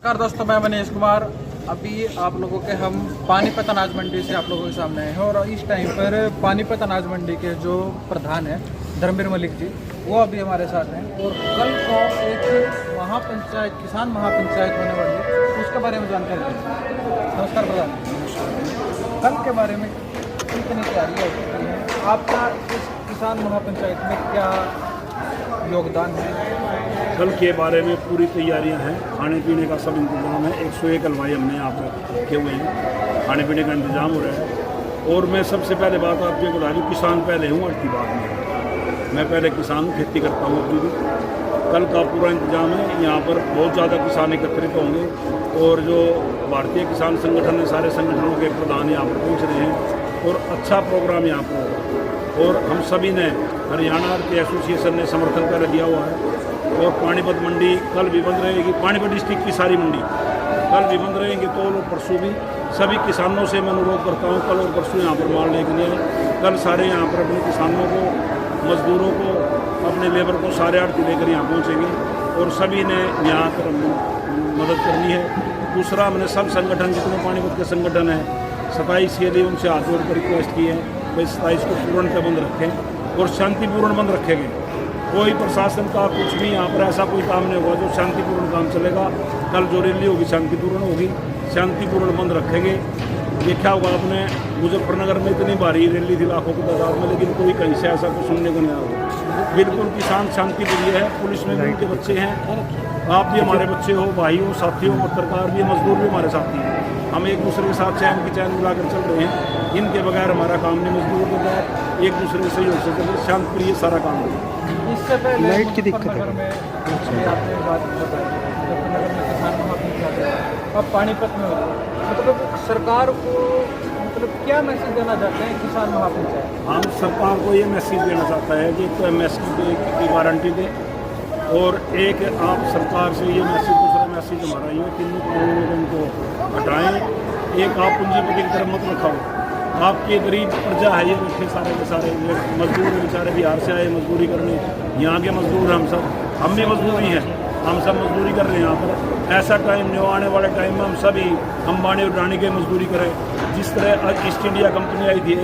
नमस्कार दोस्तों, मैं मनीष कुमार। अभी आप लोगों के हम पानीपत अनाज मंडी से आप लोगों के सामने आए हैं और इस टाइम पर पानीपत अनाज मंडी के जो प्रधान हैं धर्मवीर मलिक जी, वो अभी हमारे साथ हैं। और कल को एक महापंचायत, किसान महापंचायत होने वाली है, उसके बारे में जानकारी दें। नमस्कार प्रधान। कल के बारे में कितनी तैयारियाँ हो चुकी हैं, आपका इस किसान महापंचायत में क्या योगदान है? कल के बारे में पूरी तैयारियां हैं, खाने पीने का सब इंतजाम है। 101 हलवाई हमने यहाँ पर रखे हुए हैं, खाने पीने का इंतजाम हो रहा है। और मैं सबसे पहले बात आपको बता दूँ, किसान पहले हूँ, आड़ती बाद में। मैं पहले किसान हूँ, खेती करता हूँ अभी भी। कल का पूरा इंतजाम है, यहाँ पर बहुत ज़्यादा किसान एकत्रित होंगे और जो भारतीय किसान संगठन है, सारे संगठनों के प्रधान यहाँ पर पहुँच रहे हैं और अच्छा प्रोग्राम यहाँ पर होगा। और हम सभी ने, हरियाणा आड़ती एसोसिएशन ने समर्थन कर दिया हुआ है। और पानीपत मंडी कल भी बंद रहेगी, पानीपत डिस्ट्रिक्ट की सारी मंडी कल भी बंद रहेंगी, तो और परसों भी। सभी किसानों से मैं अनुरोध करता हूँ, कल और परसों यहाँ पर माल लेके लिए। कल सारे यहाँ पर अपने किसानों को, मजदूरों को, अपने लेबर को सारे आड़ती लेकर यहाँ पहुँचेंगे और सभी ने यहाँ पर मदद करनी है। दूसरा, हमने सब संगठन, जितने पानीपत के संगठन हैं, 27 के लिए उनसे हाथ जोड़ कर रिक्वेस्ट की है भाई 27 को पूर्णतः बंद रखें और शांतिपूर्ण बंद रखेंगे। कोई प्रशासन का कुछ भी यहाँ पर ऐसा कोई काम नहीं होगा जो शांतिपूर्ण काम चलेगा। कल जो रैली होगी शांतिपूर्ण होगी, शांतिपूर्ण बंद रखेंगे। देखा होगा आपने, मुजफ्फरनगर में इतनी भारी रैली थी लाखों की तादाद में, लेकिन कोई कहीं से ऐसा कुछ सुनने को नहीं आया। बिल्कुल किसान शांति प्रिय है, पुलिस में भी उनके बच्चे हैं, आप भी हमारे बच्चे हो, भाई हो, साथी हो, पत्रकार भी, मजदूर भी हमारे साथी हैं। हम एक दूसरे के साथ चैन की चैन मिलाकर चल रहे हैं। इनके बगैर हमारा काम नहीं, मजदूर के बगैर एक दूसरे के सहयोग से चल रहे, शांत प्रिय सारा काम है। इससे पहले लाइट की दिक्कत है में आपने बात बताई, मुजफ्फरनगर में किसान महापंचायत है, अब पानीपत में होगा। मतलब सरकार को क्या मैसेज देना चाहते हैं किसान महापंचायत? हम सरकार को ये मैसेज देना चाहता है कि एक तो एमएसपी की गारंटी दे, और एक आप सरकार से ये मैसेज, दूसरा मैसेज हमारा ये तीनों कानूनों को इनको हटाएँ। एक आप पूंजीपति की तरफ मत रखाओ। आपके गरीब प्रजा है, ये बैठे सारे के सारे मजदूर बेचारे बिहार से आए मजदूरी करने, यहाँ के मजदूर हम भी मजदूर ही हैं, हम सब मजदूरी कर रहे हैं यहाँ पर। ऐसा टाइम नहीं, आने वाले टाइम में हम सभी अंबानी और अडानी के मजदूरी करें। जिस तरह ईस्ट इंडिया कंपनी आई थी,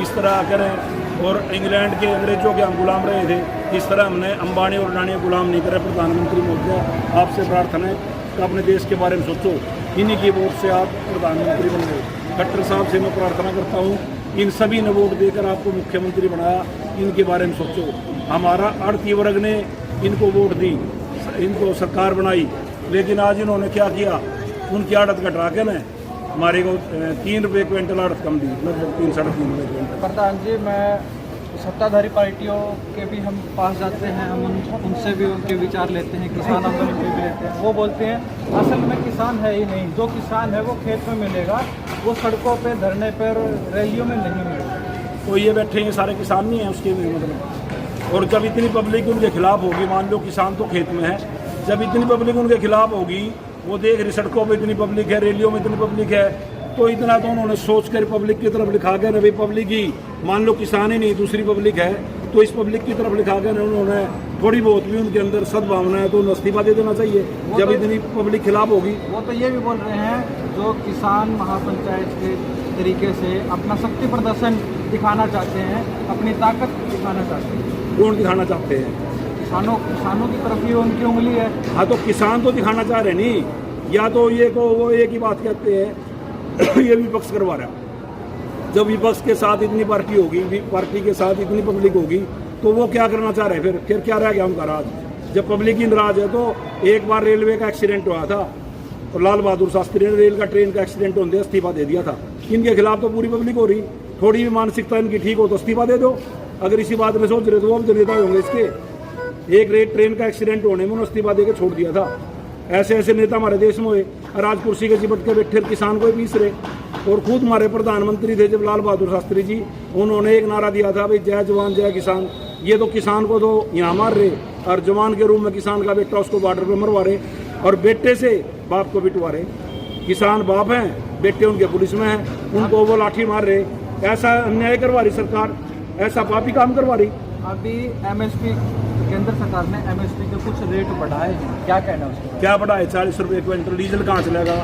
इस तरह करें, और इंग्लैंड के अंग्रेजों के हम गुलाम रहे थे, इस तरह हमने अंबानी और अडानी गुलाम नहीं करे। प्रधानमंत्री महोदय, आपसे प्रार्थना है कि अपने देश के बारे में सोचो। इन्हीं की वोट से आप प्रधानमंत्री बन गए। खट्टर साहब से मैं प्रार्थना करता हूँ, इन सभी ने वोट देकर आपको मुख्यमंत्री बनाया, इनके बारे में सोचो। हमारा आड़ती वर्ग ने इनको वोट दी, इनको सरकार बनाई, लेकिन आज इन्होंने क्या किया, उनकी आड़त घटा के न हमारे को 3 रुपये क्विंटल आड़त कम दी, लगभग 3-3.5 रुपये क्विंटल। प्रधान जी, मैं सत्ताधारी पार्टियों के भी हम पास जाते हैं, हम उनसे भी उनके विचार लेते हैं, किसान आंदोलन भी लेते हैं। वो बोलते हैं असल में किसान है ही नहीं, जो किसान है वो खेत में मिलेगा, वो सड़कों पे, धरने पर, रैलियों में नहीं मिलेगा। तो ये बैठे हैं सारे किसान नहीं हैं उसके मतलब। और जब इतनी पब्लिक उनके खिलाफ होगी, मान लो किसान तो खेत में है, जब इतनी पब्लिक उनके खिलाफ होगी, वो देख रही सड़कों पर इतनी पब्लिक है, रैलियों में इतनी पब्लिक है, तो इतना तो उन्होंने सोच कर पब्लिक की तरफ लिखा गया ना भाई, पब्लिक ही, मान लो किसान ही नहीं दूसरी पब्लिक है, तो इस पब्लिक की तरफ लिखा गया ना, उन्होंने थोड़ी बहुत भी उनके अंदर सद्भावना है तो उन्हें इस्तीफा दे देना चाहिए जब इतनी पब्लिक खिलाफ होगी। वो तो ये भी बोल रहे हैं, जो किसान महापंचायत के तरीके से अपना शक्ति प्रदर्शन दिखाना चाहते हैं, अपनी ताकत दिखाना चाहते हैं। कौन दिखाना चाहते हैं? किसानों की तरफ ही उनकी उंगली है। हाँ, तो किसान तो दिखाना चाह रहे नहीं, या तो ये को वो एक ही बात कहते हैं ये विपक्ष करवा रहा है। जब विपक्ष के साथ इतनी पार्टी होगी, पार्टी के साथ इतनी पब्लिक होगी, तो वो क्या करना चाह रहे हैं? फिर क्या रह गया उनका राज? जब पब्लिक ही नाराज है, तो एक बार रेलवे का एक्सीडेंट हुआ था और लाल बहादुर शास्त्री ने रेल का ट्रेन का एक्सीडेंट होने इस्तीफा दे दिया था। इनके खिलाफ तो पूरी पब्लिक हो रही, थोड़ी भी मानसिकता इनकी ठीक हो तो इस्तीफा दे दो। अगर इसी बात में सोच रहे तो वो भी तो नेता होंगे इसके। एक रेल ट्रेन का एक्सीडेंट होने में उन्होंने इस्तीफा दे के छोड़ दिया था। ऐसे ऐसे नेता हमारे देश में हुए, और आज कुर्सी के चिपट के बैठे किसान को ही पीस रहे। और खुद हमारे प्रधानमंत्री थे जब लाल बहादुर शास्त्री जी, उन्होंने एक नारा दिया था भाई, जय जवान जय किसान। ये तो किसान को तो यहाँ मार रहे, और जवान के रूप में किसान का बेटा उसको बॉर्डर पर मरवा रहे, और बेटे से बाप को बिटवा रहे। किसान बाप हैं, बेटे उनके पुलिस में हैं, उनको वो लाठी मार रहे। ऐसा अन्याय करवा रही सरकार, ऐसा पापी काम करवा रही। अभी एमएसपी केंद्र सरकार ने MSP के कुछ रेट बढ़ाए हैं, क्या कहना है उसके? क्या बढ़ाए? 40 रुपये क्विंटल। डीजल कहाँ चलेगा?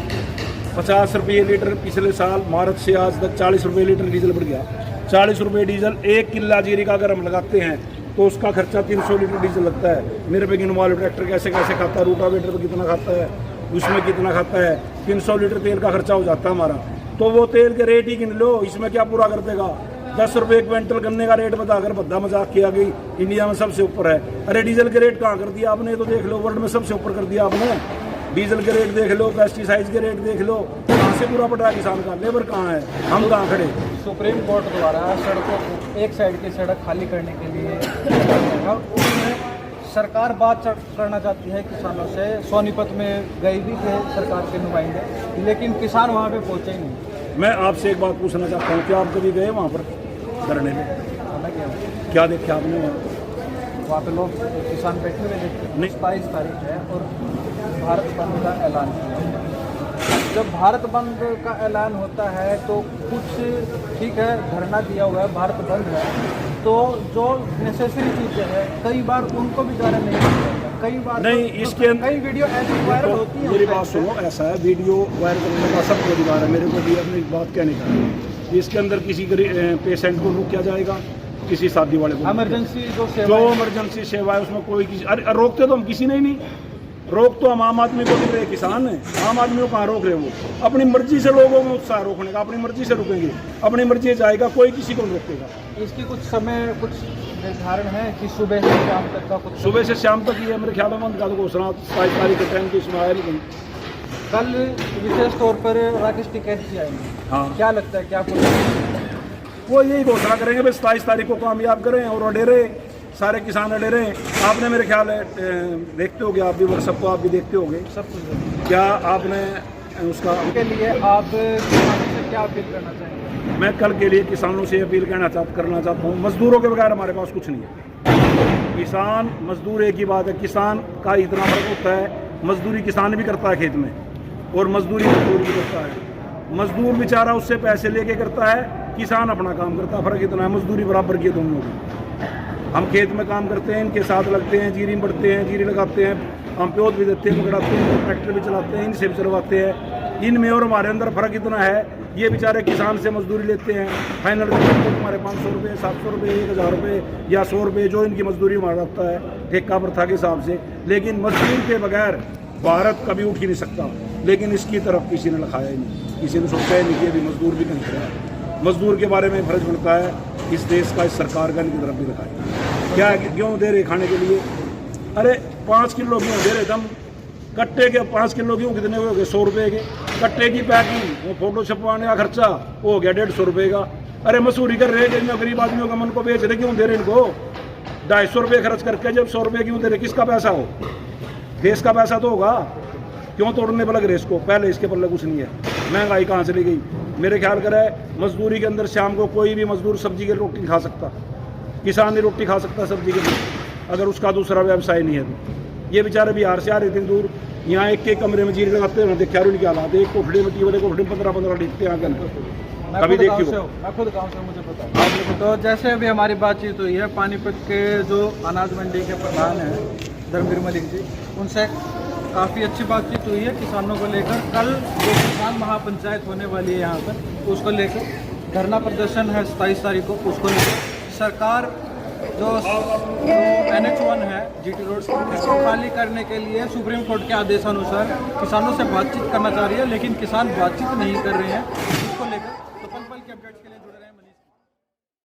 50 रुपये लीटर पिछले साल मार्च से आज तक 40 रुपये लीटर डीजल बढ़ गया। 40 रुपये डीजल, 1 किला जीरी का अगर हम लगाते हैं तो उसका खर्चा 300 लीटर डीजल लगता है। मेरे पे गिनवा वाले ट्रैक्टर कैसे कैसे खाता है, रूटावेटर पर कितना खाता है, उसमें कितना खाता है, 300 लीटर तेल का खर्चा हो जाता है हमारा। तो वो तेल के रेट ही गिन लो, इसमें क्या पूरा कर देगा? 10 रुपये क्विंटल गन्ने का रेट बताकर भद्दा मजाक किया गई, इंडिया में सबसे ऊपर है। अरे डीजल के रेट कहाँ कर दिया आपने? तो देख लो, वर्ल्ड में सबसे ऊपर कर दिया आपने। डीजल के रेट देख लो, पेस्टिसाइड के रेट देख लो, कहाँ से पूरा पड़ा किसान का? लेबर कहाँ है? हम कहाँ खड़े? सुप्रीम कोर्ट द्वारा सड़कों को, एक साइड की सड़क खाली करने के लिए उसमें सरकार बात करना चाहती है किसानों से। सोनीपत में गए भी थे सरकार के नुमाइंदे, लेकिन किसान वहाँ पे पहुँचे ही नहीं। मैं आपसे एक बात पूछना चाहता हूँ, क्या आप कभी गए वहाँ पर धरने में? क्या देखा आपने वहाँ पे लोग किसान बैठे हुए देखते। 27 तारीख है और भारत बंद का ऐलान किया। जब भारत बंद का ऐलान होता है तो कुछ ठीक है, धरना दिया हुआ है, भारत बंद है, तो जो नेसेसरी चीज़ें हैं कई बार उनको भी जाना नहीं चाहिए। कई बार नहीं, इसके कई वीडियो ऐसी वायरल होती है। मेरी बात सुनो, ऐसा है वीडियो वायरल करने का सबको अधिकार है, मेरे को भी अपनी बात कहने का। इसके अंदर किसी पेशेंट को रोक किया जाएगा, किसी शादी वाले को इमरजेंसी जो इमरजेंसी सेवा है उसमें कोई किसी, अरे रोकते तो हम किसी नहीं रोक तो हम आम आदमी को नहीं रहे, किसान है। आम आदमी को कहाँ रोक रहे? वो अपनी मर्जी से लोगों में उत्साह रोकने का, अपनी मर्जी से रुकेंगे, अपनी मर्जी से जाएगा, कोई किसी को नहीं रोकेगा। इसकी कुछ समय कुछ निर्धारण है कि सुबह से शाम तक का? कुछ सुबह से शाम तक ही है मेरे ख्याल में। बंद का तो घोषणा 27 तारीख के टाइम की इसमें आया नहीं। कल विशेष तौर पर राकेश टिकैत जी आएंगे। हाँ, क्या लगता है, क्या वो यही घोषणा करेंगे भाई 27 तारीख को कामयाब करें और अडे रहे, सारे किसान अडे रहे। आपने मेरे ख्याल है देखते होगे, आप भी व्हाट्सएप को आप भी देखते होगे सब कुछ। क्या आपने उसका के लिए आप किसानों से क्या अपील करना चाहेंगे? मैं कल के लिए किसानों से अपील करना चाहता हूँ, मजदूरों के बगैर हमारे पास कुछ नहीं है। किसान मजदूर एक ही बात है, किसान का इतना फर्क होता है, मजदूरी किसान भी करता है खेत में और मजदूरी मजदूर भी करता है। मजदूर बेचारा उससे पैसे लेके करता है, किसान अपना काम करता है। फर्क इतना है, मजदूरी बराबर की है दोनों की। हम खेत में काम करते हैं, इनके साथ लगते हैं, जीरी में बढ़ते हैं, जीरी लगाते हैं, हम प्योत भी देते हैं, पकड़ाते हैं, ट्रैक्टर भी चलाते हैं, इनसे भी चलवाते हैं। इनमें और हमारे अंदर फ़र्क इतना है, ये बेचारे किसान से मजदूरी लेते हैं, फाइनल हमारे 500 रुपये, 700 रुपये, 1000 रुपये या 100 रुपये जो इनकी मजदूरी हमारा लगता है ठेका प्रथा के हिसाब से। लेकिन मजदूर के बगैर भारत कभी उठ ही नहीं सकता। लेकिन इसकी तरफ किसी ने लिखाया ही नहीं, किसी ने सोचा ही नहीं कि अभी मजदूर भी कहीं करें। मजदूर के बारे में फर्ज बनता है इस देश का, इस सरकार का, इनकी तरफ भी लिखाया। क्या क्यों दे रहे खाने के लिए? अरे 5 किलो गेहूँ दे रहे दम, कट्टे के 5 किलो गेहूँ कितने हो गए? 100 रुपये के। कट्टे की पैकिंग, वो फोटो छपवाने का खर्चा वो हो गया 150 रुपये का। अरे मसूरी कर रहे हैं, गरीब आदमियों का मन को बेच रहे, क्यों दे रहे इनको 250 रुपये खर्च करके? जब 100 रुपये क्यों दे रहे? किसका पैसा हो? देश का पैसा तो होगा, क्यों तोड़ने पर लग रहे इसको? पहले इसके पल्ले कुछ नहीं है। महंगाई कहाँ चली गई? मेरे ख्याल कर मजदूरी के अंदर शाम को कोई भी मजदूर सब्जी की रोटी खा सकता, किसान की रोटी खा सकता सब्जी के, अगर उसका दूसरा व्यवसाय नहीं है तो। ये बेचारे बिहार से आ रहे इतनी दूर, यहाँ एक कमरे में जीरी लगाते हैं, देखा नहीं क्या हालात है। एक कोठड़ी में टीवले कोठड़ी में 15-15 लिखते हैं आकर, कभी देखिए। मैं खुद गाँव से, मुझे पता है। तो जैसे अभी हमारी बातचीत हुई है पानीपत के जो अनाज मंडी के प्रधान हैं धर्मवीर मलिक जी, उनसे काफ़ी अच्छी बातचीत हुई है किसानों को लेकर। कल जो किसान महापंचायत होने वाली है यहाँ पर, उसको लेकर धरना प्रदर्शन है 27 तारीख को, उसको लेकर सरकार जो NH1 है GT रोड, इसको खाली करने के लिए सुप्रीम कोर्ट के आदेशानुसार किसानों से बातचीत करना चाह रही है, लेकिन किसान बातचीत नहीं कर रहे हैं। इसको लेकर तो पल पल के अपडेट्स के लिए जुड़े रहें।